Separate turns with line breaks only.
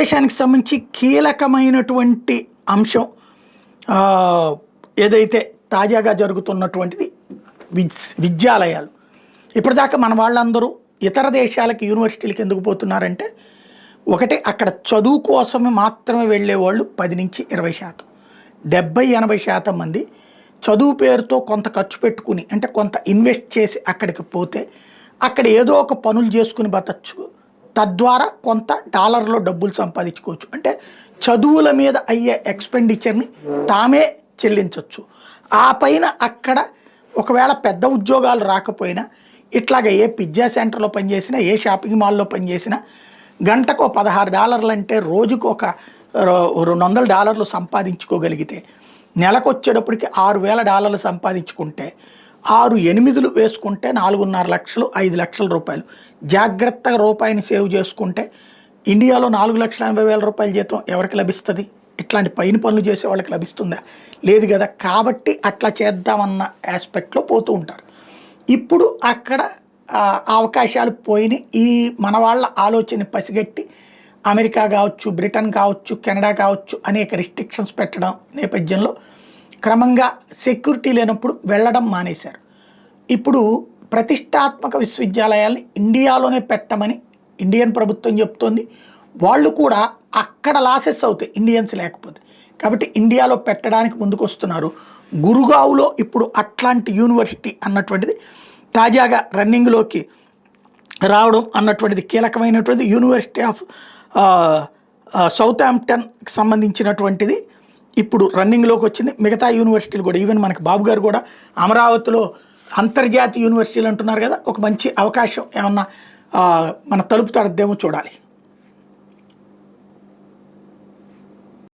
దేశానికి సంబంధించి కీలకమైనటువంటి అంశం ఏదైతే తాజాగా జరుగుతున్నటువంటిది విద్యాలయాలు. ఇప్పటిదాకా మన వాళ్ళందరూ ఇతర దేశాలకు యూనివర్సిటీలకు ఎందుకు పోతున్నారంటే, ఒకటి అక్కడ చదువు కోసమే మాత్రమే వెళ్ళేవాళ్ళు 10-20%, 70-80% మంది చదువు పేరుతో కొంత ఖర్చు పెట్టుకుని, అంటే కొంత ఇన్వెస్ట్ చేసి అక్కడికి పోతే అక్కడ ఏదో ఒక పనులు చేసుకుని బతచ్చు, తద్వారా కొంత డాలర్లో డబ్బులు సంపాదించుకోవచ్చు. అంటే చదువుల మీద అయ్యే ఎక్స్పెండిచర్ని తామే చెల్లించవచ్చు. ఆ పైన అక్కడ ఒకవేళ పెద్ద ఉద్యోగాలు రాకపోయినా ఇట్లాగే ఏ పిజ్జా సెంటర్లో పనిచేసినా, ఏ షాపింగ్ మాల్లో పనిచేసినా గంటకు $16 అంటే రోజుకు ఒక $200 సంపాదించుకోగలిగితే, నెలకు వచ్చేటప్పటికి $6,000 సంపాదించుకుంటే 6-8 వేసుకుంటే 4.5 లక్షలు, 5 లక్షల రూపాయలు. జాగ్రత్తగా రూపాయిని సేవ్ చేసుకుంటే ఇండియాలో 4,80,000 రూపాయల జీతం ఎవరికి లభిస్తుంది? ఇట్లాంటి పైన పనులు చేసే వాళ్ళకి లభిస్తుందా? లేదు కదా. కాబట్టి అట్లా చేద్దామన్న ఆస్పెక్ట్లో పోతూ ఉంటారు. ఇప్పుడు అక్కడ అవకాశాలు పోయినాయి. ఈ మన వాళ్ళ ఆలోచన పసిగట్టి అమెరికా కావచ్చు, బ్రిటన్ కావచ్చు, కెనడా కావచ్చు అనేక రిస్ట్రిక్షన్స్ పెట్టడం నేపథ్యంలో క్రమంగా సెక్యూరిటీ లేనప్పుడు వెళ్ళడం మానేశారు. ఇప్పుడు ప్రతిష్టాత్మక విశ్వవిద్యాలయాల్ని ఇండియాలోనే పెట్టమని ఇండియన్ ప్రభుత్వం చెప్తోంది. వాళ్ళు కూడా అక్కడ లాసెస్ అవుతాయి ఇండియన్స్ లేకపోతే, కాబట్టి ఇండియాలో పెట్టడానికి ముందుకు వస్తున్నారు. గురుగావ్లో ఇప్పుడు అట్లాంటి యూనివర్సిటీ అన్నటువంటిది తాజాగా రన్నింగ్లోకి రావడం అన్నటువంటిది కీలకమైనటువంటిది. యూనివర్సిటీ ఆఫ్ సౌతాంప్టన్కి సంబంధించినటువంటిది ఇప్పుడు రన్నింగ్లోకి వచ్చింది. మిగతా యూనివర్సిటీలు కూడా, ఈవెన్ మనకి బాబు గారు కూడా అమరావతిలో అంతర్జాతీయ యూనివర్సిటీలు అంటున్నారు కదా, ఒక మంచి అవకాశం ఏమన్నా మన తలుపు తడద్దేమో చూడాలి.